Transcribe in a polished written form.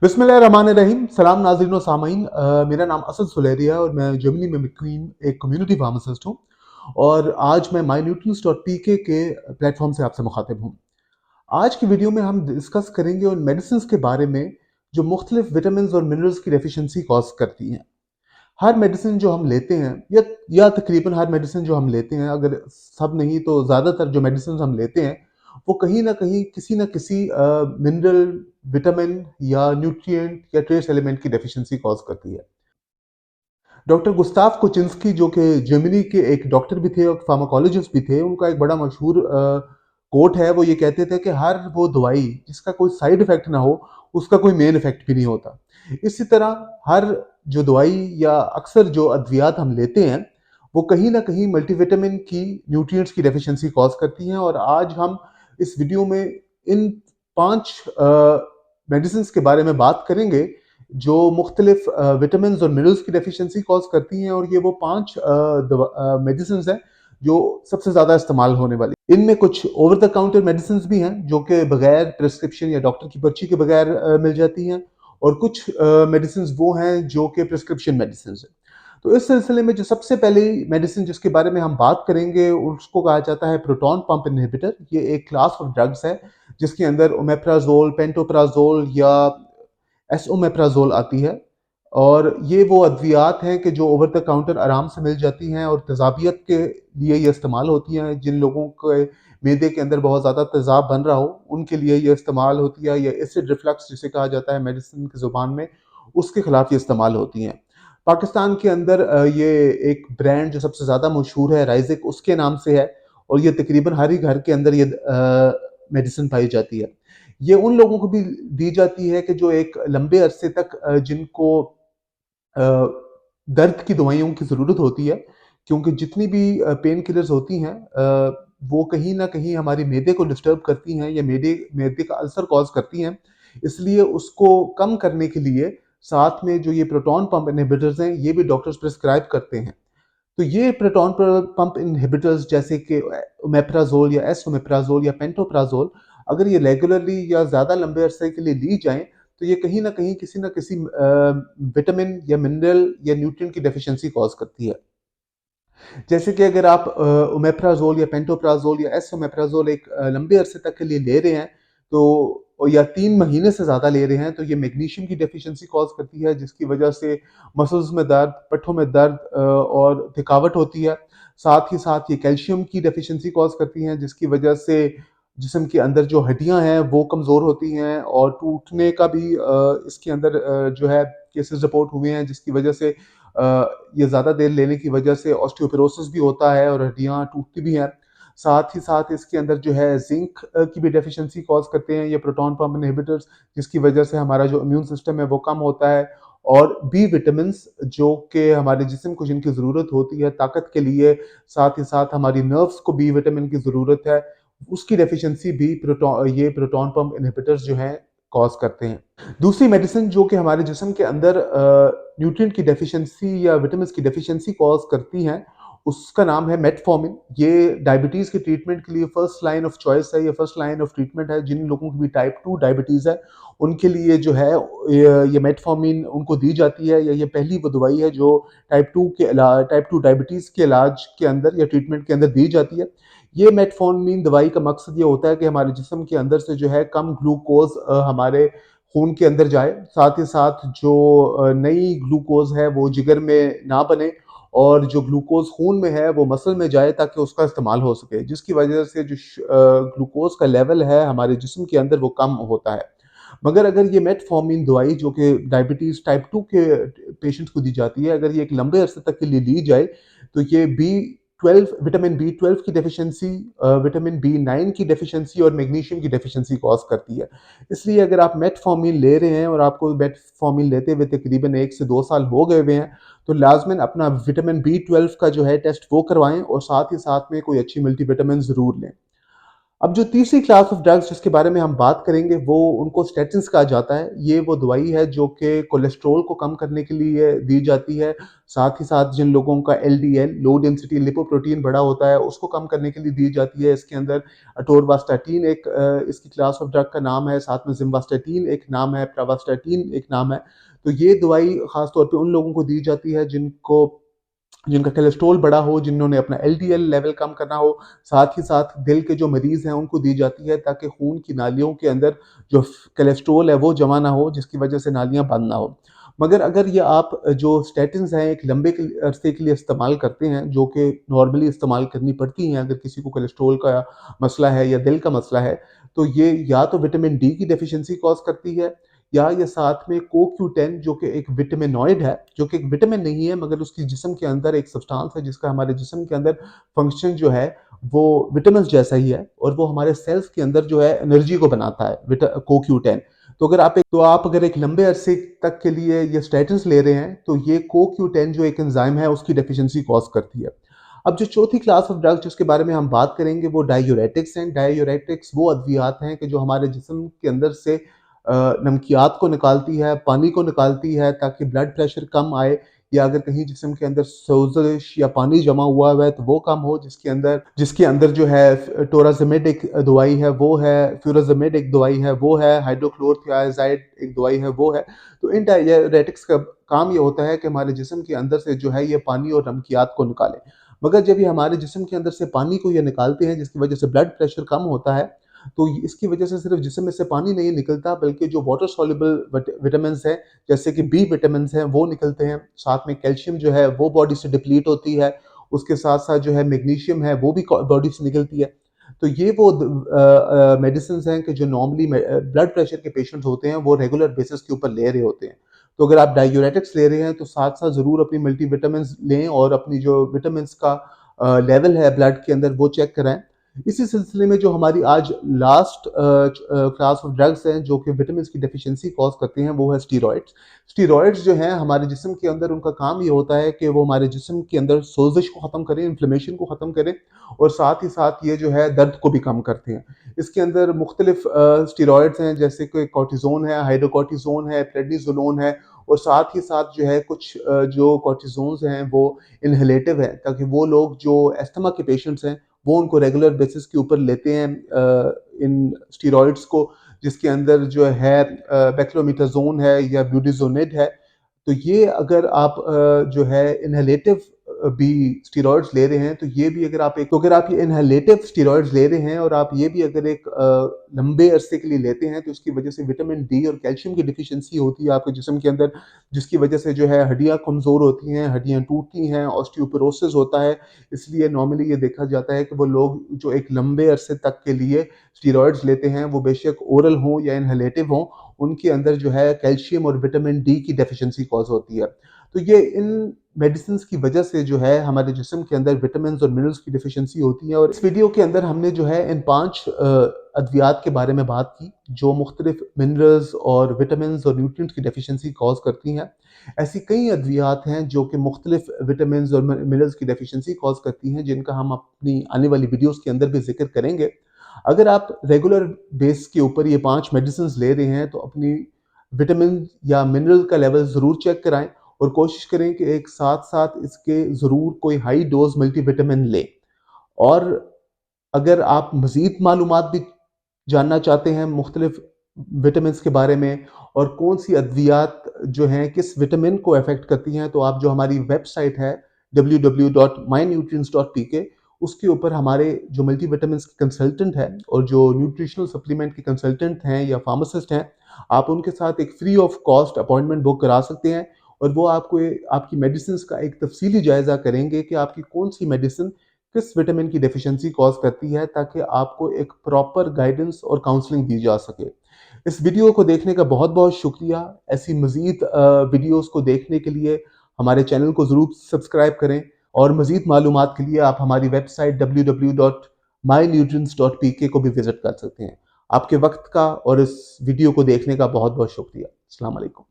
बिस्मिल्लाहिर्रहमानिर्रहीम। सलाम नाज़रीन व सामाईन। मेरा नाम असद सुलेरी है और मैं जर्मनी में मुक़ीम एक कम्युनिटी फार्मासिस्ट हूँ और आज मैं mynutrients.pk के प्लेटफ़ॉर्म से आपसे मुख़ातिब हूँ। आज की वीडियो में हम डिस्कस करेंगे उन मेडिसिन्स के बारे में जो मुख्तलिफ विटामिन्स और मिनरल्स की डेफिशिएंसी कॉज़ करती हैं। हर मेडिसिन जो हम लेते हैं या तकरीबन हर मेडिसिन जो हम लेते हैं, अगर सब नहीं तो ज़्यादातर जो मेडिसिन हम लेते हैं, वो कहीं न कहीं किसी न किसी मिनरल, विटामिन या न्यूट्रिएंट या ट्रेस एलिमेंट की डेफिशिएंसी कॉज़ करती है। डॉक्टर गुस्ताव कोचिंस्की जो कि जर्मनी के एक डॉक्टर भी थे और फार्माकोलॉजिस्ट भी थे, उनका एक बड़ा मशहूर कोट है। वो ये कहते थे कि हर वो दवाई जिसका कोई साइड इफ़ेक्ट ना हो, उसका कोई मेन इफ़ेक्ट भी नहीं होता। इसी तरह हर जो दवाई या अक्सर जो अद्वियात हम लेते हैं, वो कहीं न कहीं मल्टीविटामिन की, न्यूट्रिएंट्स की डेफिशिएंसी कॉज़ करती हैं और आज हम इस वीडियो में इन 5 मेडिसिन्स के बारे में बात करेंगे जो मुख्तलिफ विटामिन्स और मिनरल्स की डेफिशिएंसी कॉज़ करती हैं और ये वो 5 मेडिसिन्स हैं जो सबसे ज़्यादा इस्तेमाल होने वाली। इनमें कुछ ओवर द काउंटर मेडिसिन्स भी हैं जो कि बगैर प्रिस्क्रिप्शन या डॉक्टर की पर्ची के बगैर मिल जाती हैं और कुछ मेडिसिन्स वो हैं जो कि प्रिस्क्रिप्शन मेडिसिन्स हैं। तो इस सिलसिले में जो सबसे पहली मेडिसिन जिसके बारे में हम बात करेंगे उसको कहा जाता है प्रोटॉन पंप इन्हिबिटर। ये एक क्लास ऑफ ड्रग्स है जिसके अंदर ओमेप्राज़ोल, पेंटोप्राज़ोल या एसोमेप्राज़ोल आती है और ये वो अद्वियात हैं कि जो ओवर द काउंटर आराम से मिल जाती हैं और तेज़ाबियत के लिए ये इस्तेमाल होती हैं। जिन लोगों के मैदे के अंदर बहुत ज़्यादा तेज़ाब बन रहा हो, उनके लिए ये इस्तेमाल होती है या एसिड रिफ्लक्स जिसे कहा जाता है मेडिसिन की ज़ुबान में, उसके खिलाफ ये इस्तेमाल होती हैं। पाकिस्तान के अंदर ये एक ब्रांड जो सबसे ज़्यादा मशहूर है राइज़िक, उसके नाम से है और ये तकरीबन हर ही घर के अंदर ये मेडिसिन पाई जाती है। ये उन लोगों को भी दी जाती है कि जो एक लंबे अरसे तक जिनको अ, दर्द की दवाइयों की ज़रूरत होती है, क्योंकि जितनी भी पेन किलर्स होती हैं वो कहीं न कहीं हमारे मैदे को डिस्टर्ब करती हैं या मैदे का अल्सर कॉज़ करती हैं। इसलिए उसको कम करने के लिए साथ में जो ये प्रोटॉन पंप इन्हिबिटर्स हैं, ये भी डॉक्टर्स प्रिस्क्राइब करते हैं। तो ये प्रोटॉन पंप इन्हिबिटर्स जैसे कि ओमेप्राज़ोल या एसोमेप्राज़ोल या पेंटोप्राज़ोल, अगर ये रेगुलरली या ज़्यादा लंबे अरसे के लिए ली जाएँ, तो ये कहीं न कहीं किसी न किसी विटामिन या मिनरल या न्यूट्रिएंट की डेफिशिएंसी कॉज़ करती है। जैसे कि अगर आप ओमेप्राज़ोल या पेंटोप्राज़ोल या एसोमेप्राज़ोल एक लंबे अरसे तक के लिए ले रहे हैं, तो या 3 महीने से ज़्यादा ले रहे हैं, तो ये मैग्नीशियम की डेफिशिएंसी कॉज़ करती है, जिसकी वजह से मसल्स में दर्द, पट्ठों में दर्द और थकावट होती है। साथ ही साथ ये कैल्शियम की डेफिशिएंसी कॉज़ करती हैं, जिसकी वजह से जिस्म के अंदर जो हड्डियाँ हैं, वो कमज़ोर होती हैं और टूटने का भी इसके अंदर जो है केसेज़ रिपोर्ट हुए हैं, जिसकी वजह से ये ज़्यादा देर लेने की वजह से ऑस्टियोपोरोसिस भी होता है और हड्डियाँ टूटती भी हैं। साथ ही साथ इसके अंदर जो है ज़िंक की भी डेफिशिएंसी कॉज़ करते हैं ये प्रोटॉन पंप इन्हिबिटर्स, जिसकी वजह से हमारा जो इम्यून सिस्टम है वो कम होता है और बी विटामिन्स जो कि हमारे जिस्म को जिनकी ज़रूरत होती है ताकत के लिए, साथ ही साथ हमारी नर्व्स को बी विटामिन की ज़रूरत है, उसकी डेफिशिएंसी भी ये प्रोटॉन पंप इन्हिबिटर्स जो हैं कॉज़ करते हैं। दूसरी मेडिसिन जो कि हमारे जिस्म के अंदर न्यूट्रिएंट की डेफिशिएंसी या विटामिन्स की डेफिशिएंसी कॉज़ करती हैं, उसका नाम है मेटफॉर्मिन। ये डायबिटीज़ के ट्रीटमेंट के लिए फर्स्ट लाइन ऑफ चॉइस है, ये फर्स्ट लाइन ऑफ ट्रीटमेंट है। जिन लोगों की भी टाइप 2 डायबिटीज़ है, उनके लिए जो है ये मेटफॉर्मिन उनको दी जाती है या ये पहली वो दवाई है जो टाइप 2 डायबिटीज़ के इलाज के अंदर या ट्रीटमेंट के अंदर दी जाती है। ये मेटफॉर्मिन दवाई का मकसद ये होता है कि हमारे जिस्म के अंदर से जो है कम ग्लूकोज़ हमारे खून के अंदर जाए, साथ ही साथ जो नई ग्लूकोज़ है वो जिगर में ना बने और जो ग्लूकोज़ खून में है वो मसल में जाए ताकि उसका इस्तेमाल हो सके, जिसकी वजह से जो ग्लूकोज़ का लेवल है हमारे जिस्म के अंदर वो कम होता है। मगर अगर ये मेटफॉर्मिन दवाई जो कि डायबिटीज़ टाइप 2 के पेशेंट्स को दी जाती है, अगर ये एक लंबे अरसे तक के लिए ली जाए, तो ये विटामिन बी 12 की डेफिशिएंसी, विटामिन बी 9 की डेफिशिएंसी और मैग्नीशियम की डेफिशिएंसी कॉज़ करती है। इसलिए अगर आप मेटफॉर्मिन ले रहे हैं और आपको मेटफॉर्मिन लेते हुए तकरीबन 1 से 2 साल हो गए हुए हैं, तो लाज़िमन अपना विटामिन बी 12 का जो है टेस्ट वो करवाएँ और साथ ही साथ में कोई अच्छी मल्टीविटामिन ज़रूर लें। अब जो तीसरी क्लास ऑफ ड्रग्स जिसके बारे में हम बात करेंगे वो उनको स्टैटिन्स कहा जाता है। ये वो दवाई है जो कि कोलेस्ट्रॉल को कम करने के लिए दी जाती है। साथ ही साथ जिन लोगों का एलडीएल लो डेंसिटी लिपोप्रोटीन बड़ा होता है उसको कम करने के लिए दी जाती है। इसके अंदर अटोरवास्टैटिन एक इसकी क्लास ऑफ ड्रग का नाम है, साथ में जिम्वास्टैटिन एक नाम है, प्रवास्टैटिन एक नाम है। तो ये दवाई खास तौर पे उन लोगों को दी जाती है जिनका कोलेस्ट्रॉल बड़ा हो, जिन्होंने अपना एलडीएल लेवल कम करना हो। साथ ही साथ दिल के जो मरीज़ हैं उनको दी जाती है ताकि खून की नालियों के अंदर जो कोलेस्ट्रॉल है वो जमा ना हो, जिसकी वजह से नालियाँ बंद ना हो। मगर अगर ये आप जो स्टैटिन्स हैं एक लंबे के अरसे के लिए इस्तेमाल करते हैं, जो कि नॉर्मली इस्तेमाल करनी पड़ती हैं अगर किसी को कोलेस्ट्रॉल का मसला है या दिल का मसला है, तो ये या तो विटामिन डी की डेफिशिएंसी कॉज़ करती है या ये साथ में CoQ10 जो कि एक विटामिनॉइड है, जो कि एक विटामिन नहीं है मगर उसकी जिस्म के अंदर एक सब्सटेंस है जिसका हमारे जिस्म के अंदर फंक्शन जो है वो विटामिन्स जैसा ही है और वो हमारे सेल्स के अंदर जो है एनर्जी को बनाता है CoQ10। तो आप अगर एक लंबे अरसे तक के लिए ये स्टैटिन्स ले रहे हैं तो ये CoQ10 जो एक एंजाइम है उसकी डेफिशिएंसी कॉज़ करती है। अब जो चौथी क्लास ऑफ ड्रग्स जिसके बारे में हम बात करेंगे वो डायूरेटिक्स हैं। डायूरेटिक्स वो अद्वियात हैं कि जो हमारे जिस्म के अंदर से नमकियात को निकालती है, पानी को निकालती है ताकि ब्लड प्रेशर कम आए या अगर कहीं जिस्म के अंदर सोज़िश या पानी जमा हुआ है तो वो कम हो, जिसके अंदर जो है टोराज़ेमिड एक दवाई है वो है, फ्यूराज़ेमिड एक दवाई है वो है, हाइड्रोक्लोरथियाज़ाइड एक दवाई है वो है। तो इन डायरेटिक्स का काम ये होता है कि हमारे जिस्म के अंदर से जो है ये पानी और नमकियात को निकालें। मगर जब ये हमारे जिस्म के अंदर से पानी को ये निकालते हैं जिसकी वजह से ब्लड प्रेशर कम होता है, तो इसकी वजह से सिर्फ जिस्म में से पानी नहीं निकलता बल्कि जो वाटर सॉल्युबल विटामिन्स हैं जैसे कि बी विटामिन्स हैं वो निकलते हैं। साथ में कैल्शियम जो है वो बॉडी से डिप्लीट होती है। उसके साथ-साथ जो है मैग्नीशियम है वो भी बॉडी से निकलती है। तो ये वो मेडिसिन्स हैं कि जो नॉर्मली ब्लड प्रेशर के पेशेंट्स होते हैं वो रेगुलर बेसिस के ऊपर ले रहे होते हैं। तो अगर आप डायूरेटिक्स ले रहे हैं तो साथ-साथ ज़रूर अपनी मल्टीविटामिन्स लें और अपनी जो विटामिन्स का लेवल है ब्लड के अंदर वो चेक कराएँ। इसी सिलसिले में जो हमारी आज लास्ट क्लास ऑफ ड्रग्स हैं जो कि विटामिन्स की डेफिशिएंसी कॉज़ करते हैं वो है स्टेरॉइड्स। स्टेरॉइड्स जो हैं हमारे जिस्म के अंदर उनका काम ये होता है कि वो हमारे जिस्म के अंदर सोज़िश को ख़त्म करें, इन्फ्लेमेशन को ख़त्म करें और साथ ही साथ ये जो है दर्द को भी कम करते हैं। इसके अंदर मुख्तलिफ स्टेरॉइड्स हैं जैसे कि कॉर्टिज़ोन है, हाइड्रोकॉर्टिज़ोन है, प्रेडनिसोलोन है और साथ ही साथ जो है कुछ जो कॉर्टिज़ोन्स हैं वो इन्हेलेटिव हैं ताकि वो लोग जो अस्थमा के पेशेंट्स हैं वो उनको रेगुलर बेसिस के ऊपर लेते हैं इन स्टेरॉइड्स को, जिसके अंदर जो है बेक्लोमिथाज़ोन है या ब्यूडिज़ोनिड है। तो ये अगर आप जो है इन्हेलेटिव भी स्टेरॉइड्स ले रहे हैं तो ये भी अगर आप ये इन्हेलेटिव स्टेरॉइड्स ले रहे हैं और आप ये भी अगर एक लंबे अरसे के लिए लेते हैं तो उसकी वजह से विटामिन डी और कैल्शियम की डिफिशियंसी होती है आपके जिस्म के अंदर, जिसकी वजह से जो है हड्डियाँ कमज़ोर होती हैं, हड्डियाँ टूटती हैं, ऑस्टियोपोरोसिस होता है। इसलिए नॉर्मली ये देखा जाता है कि वो लोग जो एक लंबे अरसे तक के लिए स्टेरॉइड्स लेते हैं वो बेशक ओरल हों या इन्हेलेटिव हों, उनके अंदर जो है कैल्शियम और विटामिन डी की डेफिशिएंसी कॉज़ होती है। तो ये इन मेडिसिन्स की वजह से जो है हमारे जिस्म के अंदर विटामिन्स और मिनरल्स की डेफिशिएंसी होती है और इस वीडियो के अंदर हमने जो है इन 5 अद्वियात के बारे में बात की जो मुख्तलिफ मिनरल्स और विटामिन्स और न्यूट्रिएंट्स की डेफिशिएंसी कॉज़ करती हैं। ऐसी कई अद्वियात हैं जो कि मुख्तलिफ विटामिन्स और मिनरल्स की डेफिशिएंसी कॉज़ करती हैं जिनका हम अपनी आने वाली वीडियोज़ के अंदर भी ज़िक्र करेंगे। अगर आप रेगुलर बेस के ऊपर ये 5 मेडिसिन्स ले रहे हैं तो अपनी विटामिन या मिनरल का लेवल ज़रूर चेक कराएँ और कोशिश करें कि एक साथ-साथ इसके ज़रूर कोई हाई डोज़ मल्टीविटामिन लें। और अगर आप मज़ीद मालूमात भी जानना चाहते हैं मुख्तलिफ विटामिन्स के बारे में और कौन-सी अद्वियात जो हैं किस विटामिन को अफ़ेक्ट करती हैं, तो आप जो हमारी वेबसाइट है www.mynutrients.pk उसके ऊपर हमारे जो मल्टीविटामिन्स के कंसल्टेंट हैं और जो न्यूट्रिशनल सप्लीमेंट के कंसल्टेंट हैं या फार्मासिस्ट हैं, आप उनके साथ एक free of cost appointment book करा सकते हैं और वो आपको आपकी मेडिसिन्स का एक तफ़सीली जायज़ा करेंगे कि आपकी कौन-सी मेडिसिन किस विटामिन की डेफिशिएंसी कॉज़ करती है ताकि आपको एक प्रॉपर गाइडेंस और काउंसलिंग दी जा सके। इस वीडियो को देखने का बहुत-बहुत शुक्रिया। ऐसी मज़ीद वीडियोज़ को देखने के लिए हमारे चैनल को ज़रूर सब्सक्राइब करें और मज़ीद मालूमात के लिए आप हमारी वेबसाइट www.mynutrients.pk को भी विज़िट कर सकते हैं। आपके वक़्त का और इस वीडियो को देखने का बहुत-बहुत शुक्रिया। अस्सलाम वालेकुम।